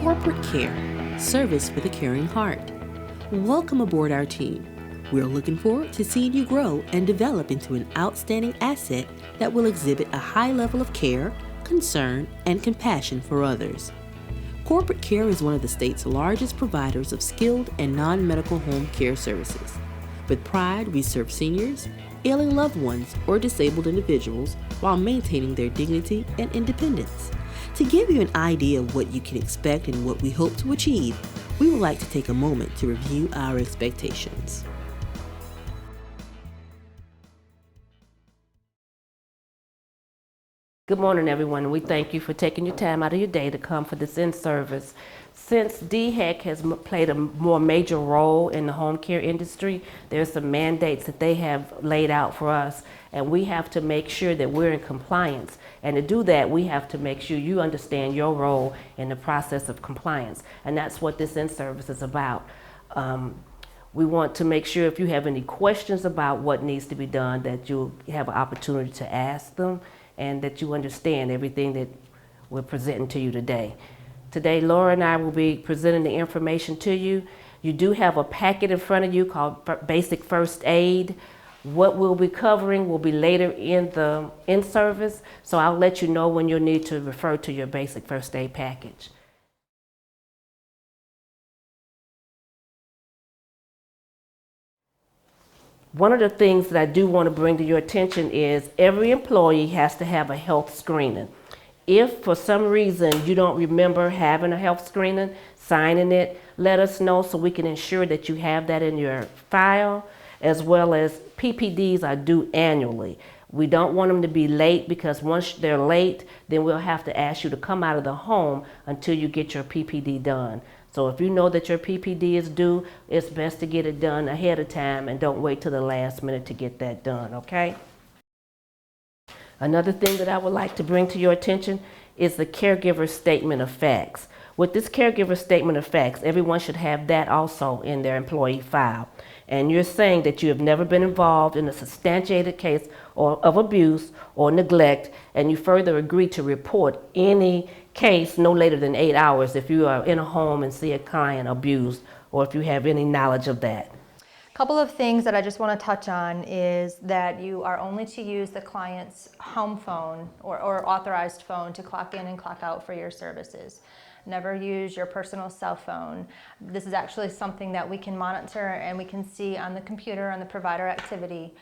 Corporate Care, service with a caring heart. Welcome aboard our team. We're looking forward to seeing you grow and develop into an outstanding asset that will exhibit a high level of care, concern, and compassion for others. Corporate Care is one of the state's largest providers of skilled and non-medical home care services. With pride, we serve seniors, ailing loved ones, or disabled individuals while maintaining their dignity and independence. To give you an idea of what you can expect and what we hope to achieve, we would like to take a moment to review our expectations. Good morning, everyone. We thank you for taking your time out of your day to come for this in-service. Since DHEC has played a more major role in the home care industry, there's some mandates that they have laid out for us, and we have to make sure that we're in compliance. And to do that, we have to make sure you understand your role in the process of compliance, and that's what this in-service is about. We want to make sure if you have any questions about what needs to be done, that you'll have an opportunity to ask them, and that you understand everything that we're presenting to you today. Today, Laura and I will be presenting the information to you. You do have a packet in front of you called Basic First Aid. What we'll be covering will be later in the in-service, so I'll let you know when you'll need to refer to your Basic First Aid package. One of the things that I do want to bring to your attention is every employee has to have a health screening. If for some reason you don't remember having a health screening, signing it, let us know so we can ensure that you have that in your file, as well as PPDs are due annually. We don't want them to be late, because once they're late, then we'll have to ask you to come out of the home until you get your PPD done. So if you know that your PPD is due, it's best to get it done ahead of time and don't wait till the last minute to get that done, okay? Another thing that I would like to bring to your attention is the caregiver statement of facts. With this caregiver statement of facts, everyone should have that also in their employee file. And you're saying that you have never been involved in a substantiated case of abuse or neglect, and you further agree to report any case no later than 8 hours if you are in a home and see a client abused, or if you have any knowledge of that. A couple of things that I just want to touch on is that you are only to use the client's home phone or authorized phone to clock in and clock out for your services. Never use your personal cell phone. This is actually something that we can monitor and we can see on the computer, on the provider activity,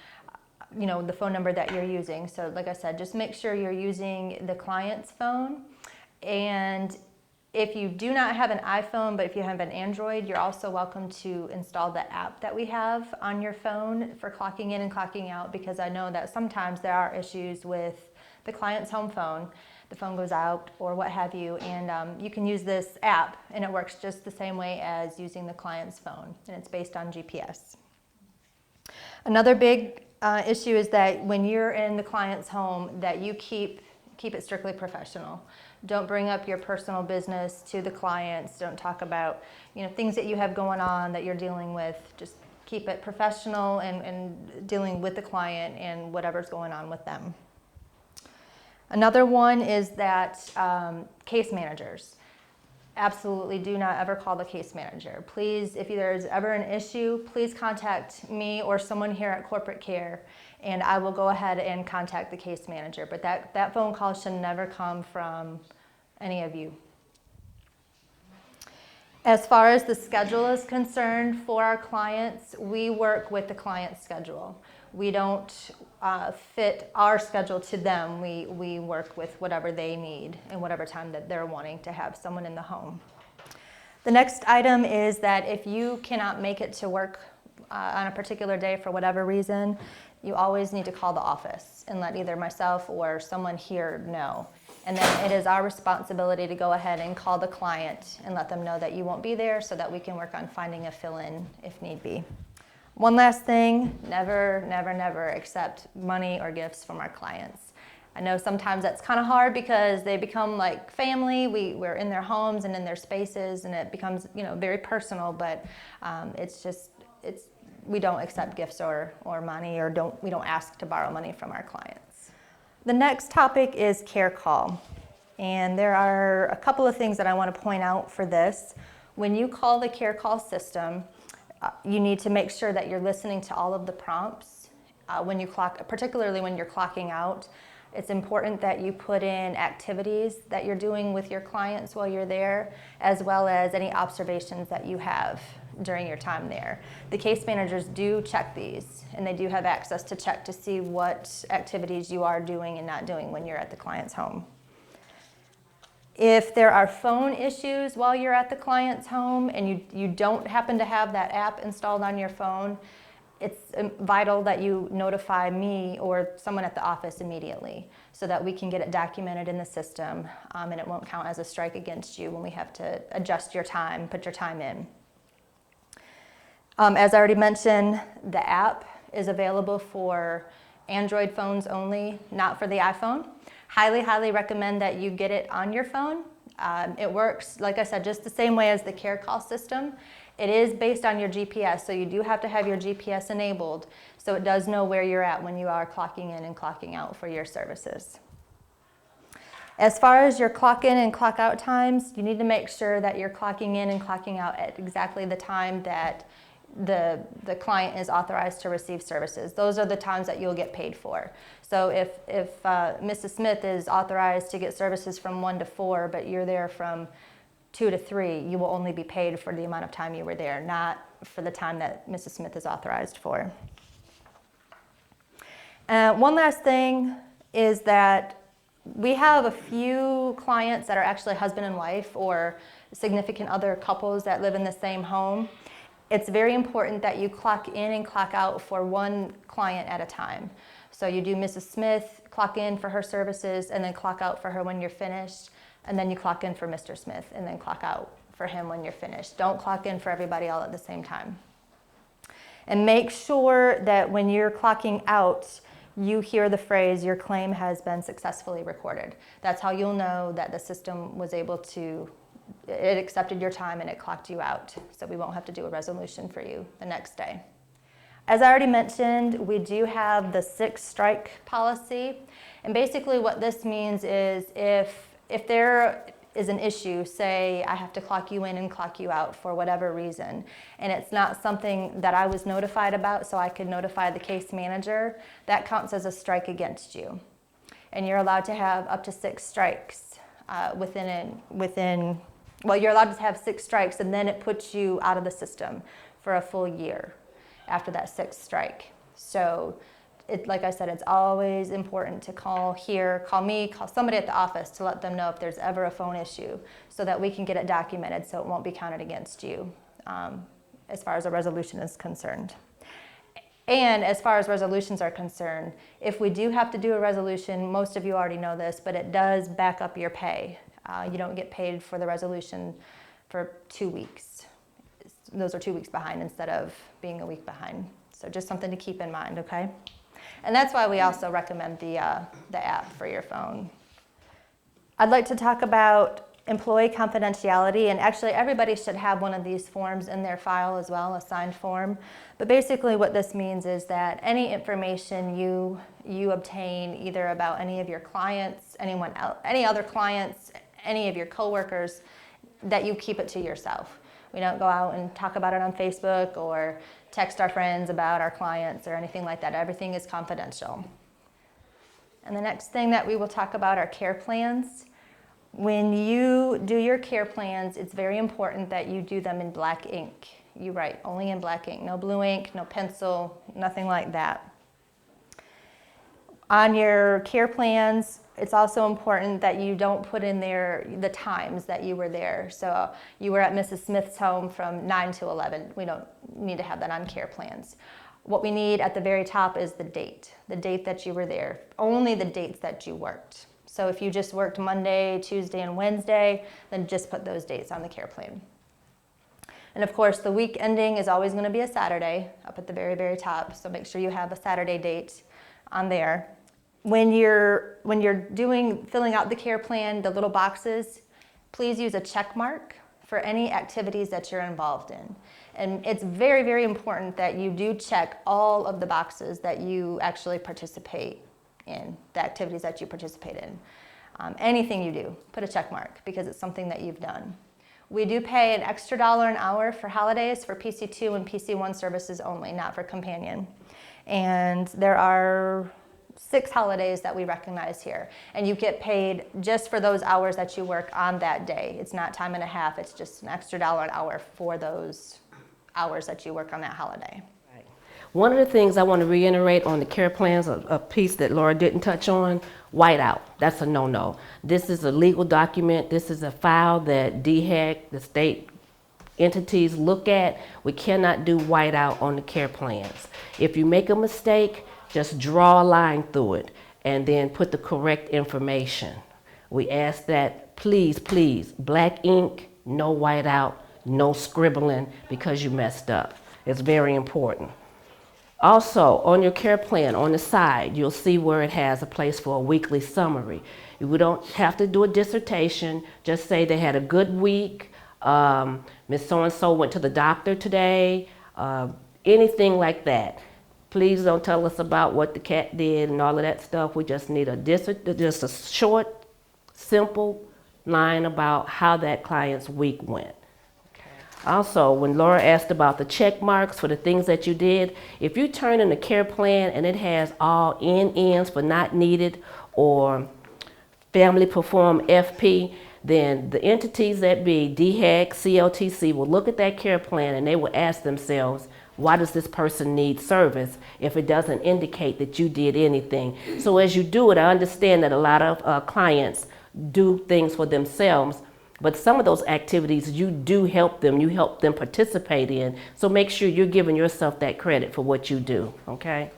you know, the phone number that you're using. So like I said, just make sure you're using the client's phone. And if you do not have an iPhone, but if you have an Android, you're also welcome to install the app that we have on your phone for clocking in and clocking out, because I know that sometimes there are issues with the client's home phone. The phone goes out or what have you, and you can use this app and it works just the same way as using the client's phone, and it's based on GPS. Another big issue is that when you're in the client's home, that you keep it strictly professional. Don't bring up your personal business to the clients. Don't talk about, you know, things that you have going on that you're dealing with. Just keep it professional and dealing with the client and whatever's going on with them. Another one is that case managers. Absolutely do not ever call the case manager. Please, if there's ever an issue, please contact me or someone here at Corporate Care, and I will go ahead and contact the case manager. But that phone call should never come from any of you. As far as the schedule is concerned for our clients, we work with the client's schedule. We don't fit our schedule to them. We work with whatever they need and whatever time that they're wanting to have someone in the home. The next item is that if you cannot make it to work on a particular day for whatever reason, you always need to call the office and let either myself or someone here know. And then it is our responsibility to go ahead and call the client and let them know that you won't be there, so that we can work on finding a fill-in if need be. One last thing, never, never, never accept money or gifts from our clients. I know sometimes that's kind of hard because they become like family. We're in their homes and in their spaces, and it becomes, you know, very personal, but we don't accept gifts or money, or we don't ask to borrow money from our clients. The next topic is care call. And there are a couple of things that I want to point out for this. When you call the Care Call system, you need to make sure that you're listening to all of the prompts. When you clock, particularly when you're clocking out, it's important that you put in activities that you're doing with your clients while you're there, as well as any observations that you have during your time there. The case managers do check these, and they do have access to check to see what activities you are doing and not doing when you're at the client's home. If there are phone issues while you're at the client's home and you don't happen to have that app installed on your phone, it's vital that you notify me or someone at the office immediately so that we can get it documented in the system, and it won't count as a strike against you when we have to adjust your time, put your time in. As I already mentioned, the app is available for Android phones only, not for the iPhone. Highly, highly recommend that you get it on your phone. It works, like I said, just the same way as the Care Call system. It is based on your GPS, so you do have to have your GPS enabled, so it does know where you're at when you are clocking in and clocking out for your services. As far as your clock in and clock out times, you need to make sure that you're clocking in and clocking out at exactly the time that the client is authorized to receive services. Those are the times that you'll get paid for. So if Mrs. Smith is authorized to get services from 1 to 4, but you're there from 2 to 3, you will only be paid for the amount of time you were there, not for the time that Mrs. Smith is authorized for. One last thing is that we have a few clients that are actually husband and wife or significant other couples that live in the same home. It's very important that you clock in and clock out for one client at a time. So you do Mrs. Smith, clock in for her services, and then clock out for her when you're finished. And then you clock in for Mr. Smith, and then clock out for him when you're finished. Don't clock in for everybody all at the same time. And make sure that when you're clocking out, you hear the phrase, "Your claim has been successfully recorded." That's how you'll know that the system was able to, it accepted your time and it clocked you out. So we won't have to do a resolution for you the next day. As I already mentioned, we do have the 6-strike policy. And basically what this means is if there is an issue, say I have to clock you in and clock you out for whatever reason, and it's not something that I was notified about so I could notify the case manager, that counts as a strike against you. And you're allowed to have up to 6 strikes you're allowed to have 6 strikes, and then it puts you out of the system for a full year after that 6th strike. So like I said, it's always important to call me, call somebody at the office to let them know if there's ever a phone issue so that we can get it documented so it won't be counted against you as far as a resolution is concerned. And as far as resolutions are concerned, if we do have to do a resolution, most of you already know this, but it does back up your pay. You don't get paid for the resolution for 2 weeks. Those are 2 weeks behind instead of being a week behind. So just something to keep in mind, okay? And that's why we also recommend the app for your phone. I'd like to talk about employee confidentiality, and actually everybody should have one of these forms in their file as well, a signed form. But basically what this means is that any information you obtain either about any of your clients, any other clients, any of your coworkers, that you keep it to yourself. We don't go out and talk about it on Facebook or text our friends about our clients or anything like that. Everything is confidential. And the next thing that we will talk about are care plans. When you do your care plans, it's very important that you do them in black ink. You write only in black ink, no blue ink, no pencil, nothing like that. On your care plans, it's also important that you don't put in there the times that you were there. So you were at Mrs. Smith's home from 9 to 11. We don't need to have that on care plans. What we need at the very top is the date that you were there, only the dates that you worked. So if you just worked Monday, Tuesday, and Wednesday, then just put those dates on the care plan. And of course, the week ending is always going to be a Saturday up at the very, very top. So make sure you have a Saturday date on there. When you're filling out the care plan, the little boxes, please use a check mark for any activities that you're involved in. And it's very, very important that you do check all of the boxes that you actually participate in, the activities that you participate in. Anything you do, put a check mark because it's something that you've done. We do pay an extra $1 an hour for holidays for PC2 and PC1 services only, not for companion. And there are 6 holidays that we recognize here. And you get paid just for those hours that you work on that day. It's not time and a half, it's just an extra $1 an hour for those hours that you work on that holiday. One of the things I want to reiterate on the care plans, a piece that Laura didn't touch on, whiteout. That's a no-no. This is a legal document. This is a file that DHEC, the state entities, look at. We cannot do whiteout on the care plans. If you make a mistake, just draw a line through it and then put the correct information. We ask that, please, please, black ink, no whiteout, no scribbling because you messed up. It's very important. Also, on your care plan, on the side, you'll see where it has a place for a weekly summary. You don't have to do a dissertation. Just say they had a good week. Miss So-and-so went to the doctor today. Anything like that. Please don't tell us about what the cat did and all of that stuff. We just need just a short, simple line about how that client's week went. Also, when Laura asked about the check marks for the things that you did, if you turn in a care plan and it has all NNs for not needed or family perform FP, then the entities that be DHEC, CLTC will look at that care plan and they will ask themselves, why does this person need service if it doesn't indicate that you did anything? So as you do it, I understand that a lot of clients do things for themselves, but some of those activities you do help them, you help them participate in. So make sure you're giving yourself that credit for what you do, okay?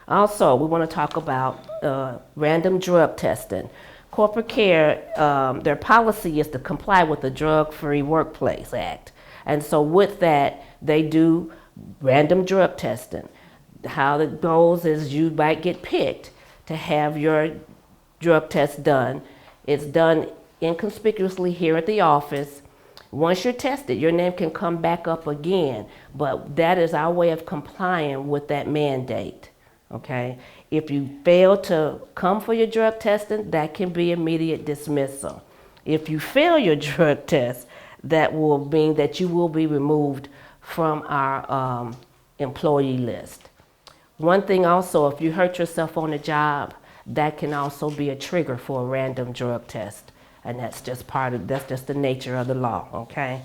Also, we want to talk about random drug testing. Corporate Care, their policy is to comply with the Drug-Free Workplace Act. And so with that, they do random drug testing. How it goes is you might get picked to have your drug test done. It's done inconspicuously here at the office. Once you're tested, your name can come back up again, but that is our way of complying with that mandate, okay? If you fail to come for your drug testing, that can be immediate dismissal. If you fail your drug test, that will mean that you will be removed from our employee list. One thing also, if you hurt yourself on the job, that can also be a trigger for a random drug test. And that's just the nature of the law, okay?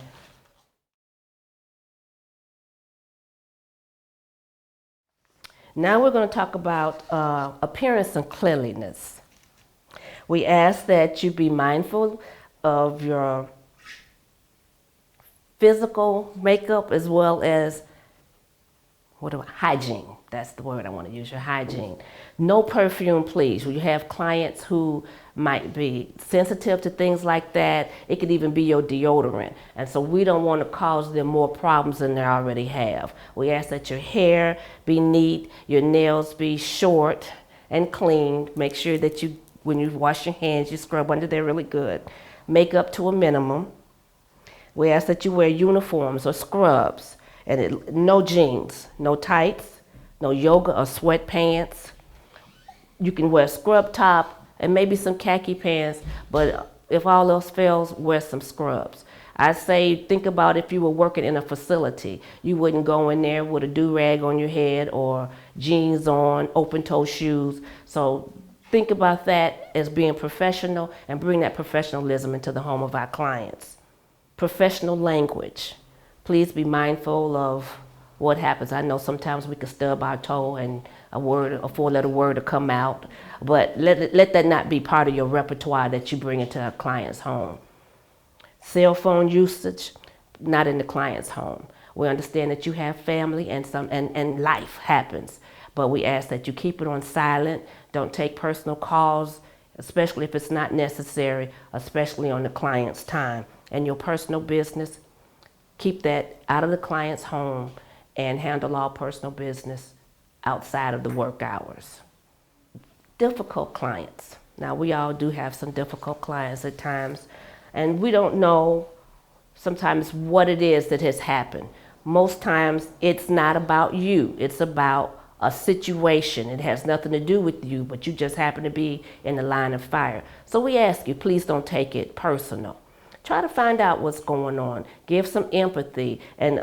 Now we're going to talk about appearance and cleanliness. We ask that you be mindful of your physical makeup as well as hygiene. That's the word I want to use, your hygiene. No perfume, please. You have clients who might be sensitive to things like that. It could even be your deodorant. And so we don't want to cause them more problems than they already have. We ask that your hair be neat, your nails be short and clean. Make sure that when you wash your hands, you scrub under there really good. Makeup to a minimum. We ask that you wear uniforms or scrubs, and no jeans, no tights, no yoga or sweatpants. You can wear a scrub top and maybe some khaki pants, but if all else fails, wear some scrubs. I say think about if you were working in a facility. You wouldn't go in there with a do-rag on your head or jeans on, open-toe shoes. So think about that as being professional and bring that professionalism into the home of our clients. Professional language. Please be mindful of what happens. I know sometimes we can stub our toe and a four-letter word will come out, but let that not be part of your repertoire that you bring into a client's home. Cell phone usage, not in the client's home. We understand that you have family and life happens, but we ask that you keep it on silent. Don't take personal calls, especially if it's not necessary, especially on the client's time. And your personal business, keep that out of the client's home and handle all personal business outside of the work hours. Difficult clients. Now, we all do have some difficult clients at times, and we don't know sometimes what it is that has happened. Most times, it's not about you. It's about a situation. It has nothing to do with you, but you just happen to be in the line of fire. So we ask you, please don't take it personal. Try to find out what's going on. Give some empathy and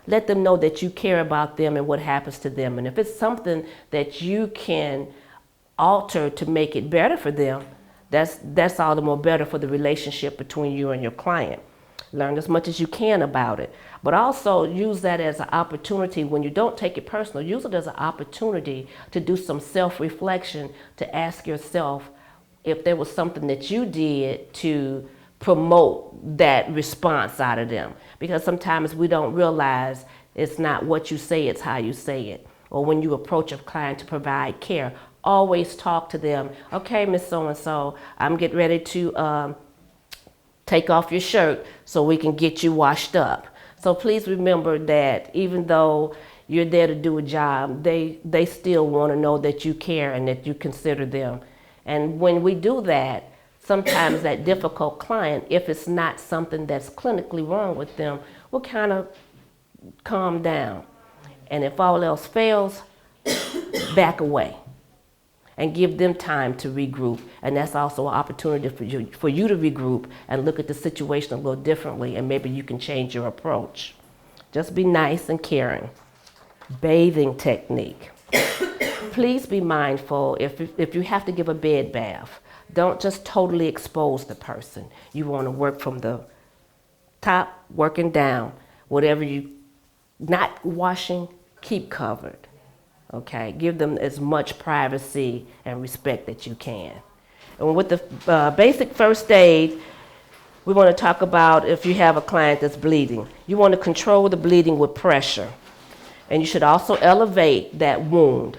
let them know that you care about them and what happens to them. And if it's something that you can alter to make it better for them, that's all the more better for the relationship between you and your client. Learn as much as you can about it. But also use that as an opportunity. When you don't take it personal, use it as an opportunity to do some self-reflection, to ask yourself if there was something that you did to promote that response out of them. Because sometimes we don't realize it's not what you say, it's how you say it. Or when you approach a client to provide care, always talk to them. Okay, Miss So-and-so, I'm getting ready to take off your shirt so we can get you washed up. So please remember that even though you're there to do a job, they still want to know that you care and that you consider them. And when we do that, sometimes that difficult client, if it's not something that's clinically wrong with them, will kind of calm down. And if all else fails, back away and give them time to regroup. And that's also an opportunity for you to regroup and look at the situation a little differently, and maybe you can change your approach. Just be nice and caring. Bathing technique. Please be mindful if you have to give a bed bath. Don't just totally expose the person. You want to work from the top, working down. Whatever you not washing, keep covered. Okay, give them as much privacy and respect that you can. And with the basic first aid, we want to talk about if you have a client that's bleeding. You want to control the bleeding with pressure. And you should also elevate that wound.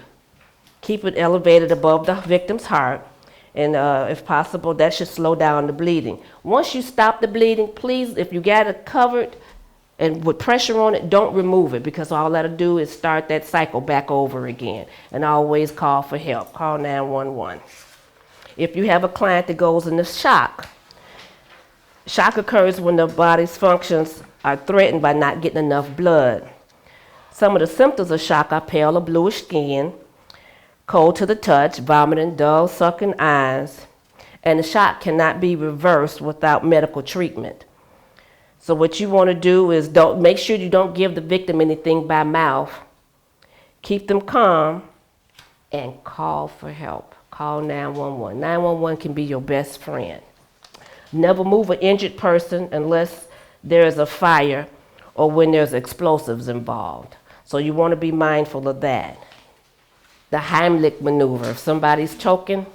Keep it elevated above the victim's heart. And if possible, that should slow down the bleeding. Once you stop the bleeding, please, if you got it covered and with pressure on it, don't remove it, because all that'll do is start that cycle back over again. And always call for help. Call 911. If you have a client that goes into shock, shock occurs when the body's functions are threatened by not getting enough blood. Some of the symptoms of shock are pale or bluish skin, cold to the touch, vomiting, dull, sucking eyes, and the shock cannot be reversed without medical treatment. So what you want to do is make sure you don't give the victim anything by mouth. Keep them calm and call for help. Call 911. 911 can be your best friend. Never move an injured person unless there is a fire or when there's explosives involved. So you want to be mindful of that. The Heimlich maneuver. If somebody's choking,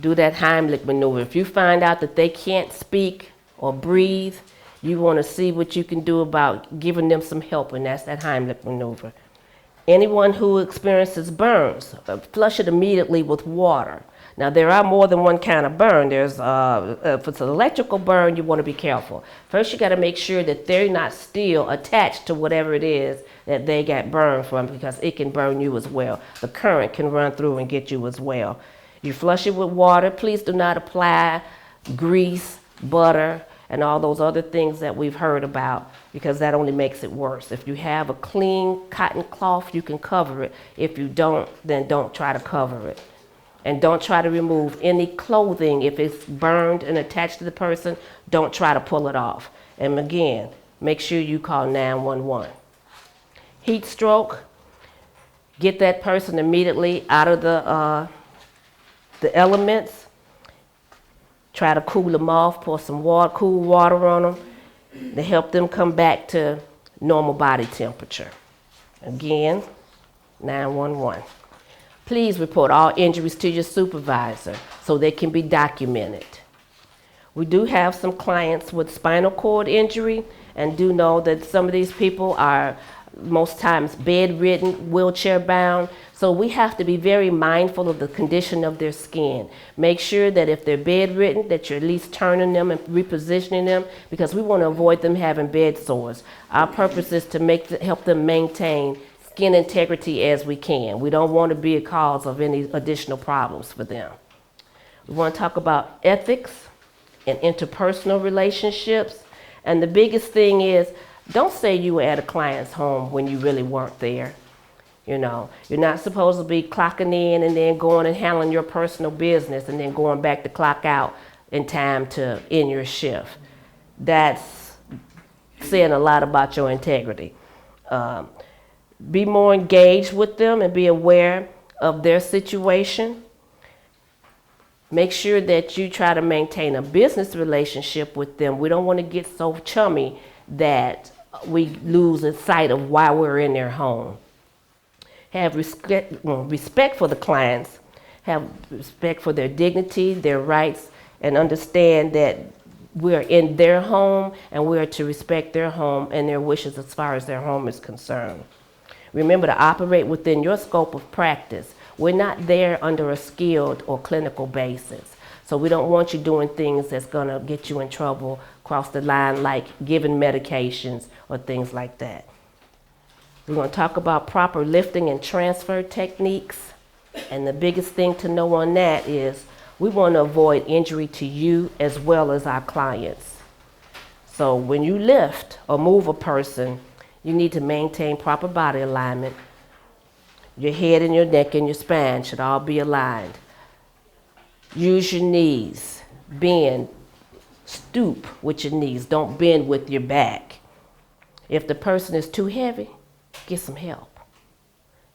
do that Heimlich maneuver. If you find out that they can't speak or breathe, you want to see what you can do about giving them some help, and that's that Heimlich maneuver. Anyone who experiences burns, flush it immediately with water. Now, there are more than one kind of burn. There's, if it's an electrical burn, you want to be careful. First, you got to make sure that they're not still attached to whatever it is that they got burned from, because it can burn you as well. The current can run through and get you as well. You flush it with water. Please do not apply grease, butter, and all those other things that we've heard about, because that only makes it worse. If you have a clean cotton cloth, you can cover it. If you don't, then don't try to cover it. And don't try to remove any clothing. If it's burned and attached to the person, don't try to pull it off. And again, make sure you call 911. Heat stroke, get that person immediately out of the elements. Try to cool them off, pour some water, cool water on them to help them come back to normal body temperature. Again, 911. Please report all injuries to your supervisor so they can be documented. We do have some clients with spinal cord injury, and do know that some of these people are most times bedridden, wheelchair bound. So we have to be very mindful of the condition of their skin. Make sure that if they're bedridden, that you're at least turning them and repositioning them, because we want to avoid them having bed sores. Our purpose is to help them maintain skin integrity as we can. We don't want to be a cause of any additional problems for them. We want to talk about ethics and interpersonal relationships. And the biggest thing is, don't say you were at a client's home when you really weren't there. You know, you're not supposed to be clocking in and then going and handling your personal business and then going back to clock out in time to end your shift. That's saying a lot about your integrity. Be more engaged with them and be aware of their situation. Make sure that you try to maintain a business relationship with them. We don't want to get so chummy that we lose sight of why we're in their home. Have respect for the clients, have respect for their dignity, their rights, and understand that we're in their home and we're to respect their home and their wishes as far as their home is concerned. Remember to operate within your scope of practice. We're not there under a skilled or clinical basis. So we don't want you doing things that's gonna get you in trouble, cross the line, like giving medications or things like that. We're gonna talk about proper lifting and transfer techniques. And the biggest thing to know on that is we wanna avoid injury to you as well as our clients. So when you lift or move a person, you need to maintain proper body alignment. Your head and your neck and your spine should all be aligned. Use your knees. Bend. Stoop with your knees. Don't bend with your back. If the person is too heavy, get some help.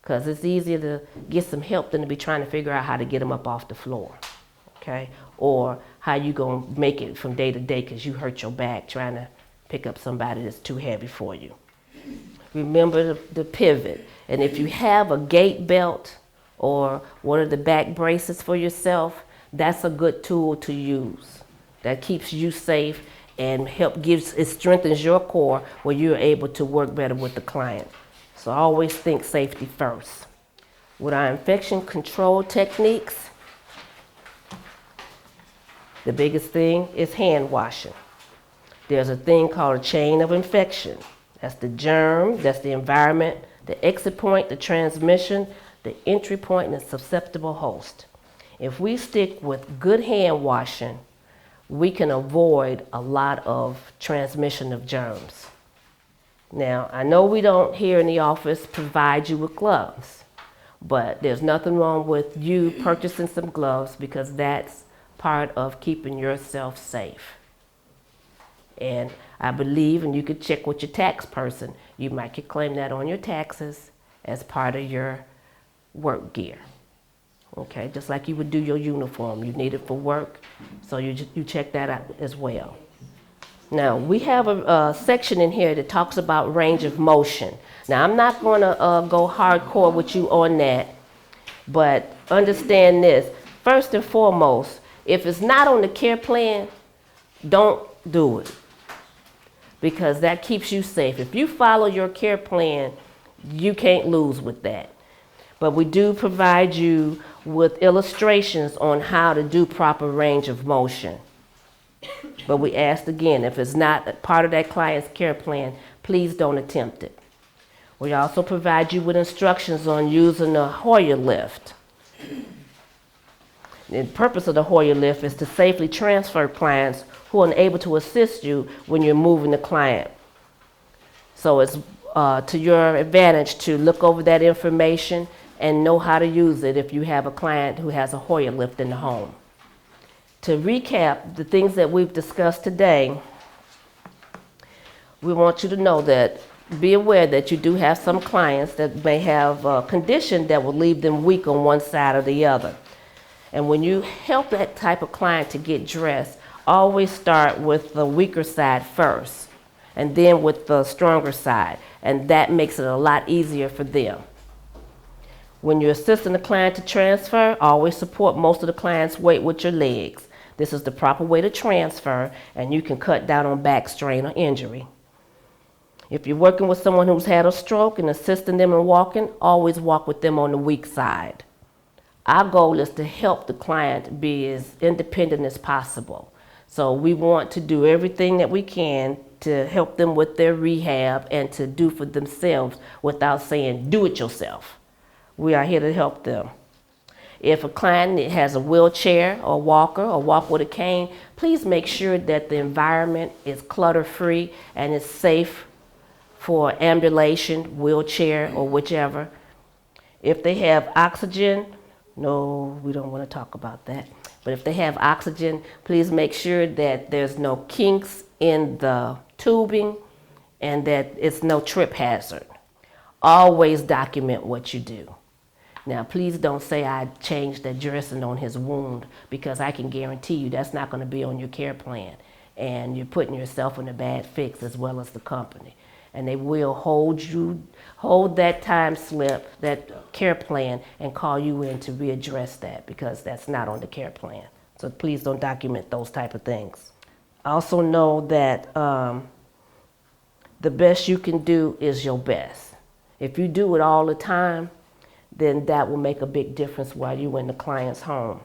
Because it's easier to get some help than to be trying to figure out how to get them up off the floor. Okay? Or how you gonna make it from day to day because you hurt your back trying to pick up somebody that's too heavy for you. Remember the pivot. And if you have a gait belt or one of the back braces for yourself, that's a good tool to use. That keeps you safe and it strengthens your core where you're able to work better with the client. So always think safety first. With our infection control techniques, the biggest thing is hand washing. There's a thing called a chain of infection. That's the germ, that's the environment, the exit point, the transmission, the entry point, and the susceptible host. If we stick with good hand washing, we can avoid a lot of transmission of germs. Now, I know we don't here in the office provide you with gloves, but there's nothing wrong with you purchasing some gloves because that's part of keeping yourself safe. And I believe, and you could check with your tax person, you might could claim that on your taxes as part of your work gear. Okay, just like you would do your uniform. You need it for work, so you check that out as well. Now, we have a section in here that talks about range of motion. Now, I'm not going to go hardcore with you on that, but understand this. First and foremost, if it's not on the care plan, don't do it, because that keeps you safe. If you follow your care plan, you can't lose with that. But we do provide you with illustrations on how to do proper range of motion. But we asked again, if it's not part of that client's care plan, please don't attempt it. We also provide you with instructions on using a Hoyer lift. The purpose of the Hoyer lift is to safely transfer clients who are unable to assist you when you're moving the client. So it's to your advantage to look over that information and know how to use it if you have a client who has a Hoyer lift in the home. To recap the things that we've discussed today, we want you to know that, be aware that you do have some clients that may have a condition that will leave them weak on one side or the other. And when you help that type of client to get dressed, always start with the weaker side first, and then with the stronger side. And that makes it a lot easier for them. When you're assisting the client to transfer, always support most of the client's weight with your legs. This is the proper way to transfer, and you can cut down on back strain or injury. If you're working with someone who's had a stroke and assisting them in walking, always walk with them on the weak side. Our goal is to help the client be as independent as possible. So we want to do everything that we can to help them with their rehab and to do for themselves without saying, do it yourself. We are here to help them. If a client has a wheelchair or walker or walk with a cane, please make sure that the environment is clutter-free and is safe for ambulation, wheelchair, or whichever. If they have oxygen, no, we don't want to talk about that. But if they have oxygen, please make sure that there's no kinks in the tubing and that it's no trip hazard. Always document what you do. Now, please don't say I changed the dressing on his wound, because I can guarantee you that's not going to be on your care plan. And you're putting yourself in a bad fix as well as the company. And they will hold that time slip, that care plan, and call you in to readdress that, because that's not on the care plan. So please don't document those type of things. Also know that the best you can do is your best. If you do it all the time, then that will make a big difference while you're in the client's home.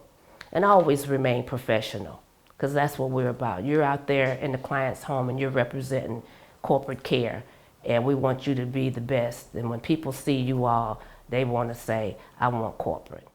And always remain professional, because that's what we're about. You're out there in the client's home and you're representing corporate care, and we want you to be the best. And when people see you all, they want to say, I want corporate.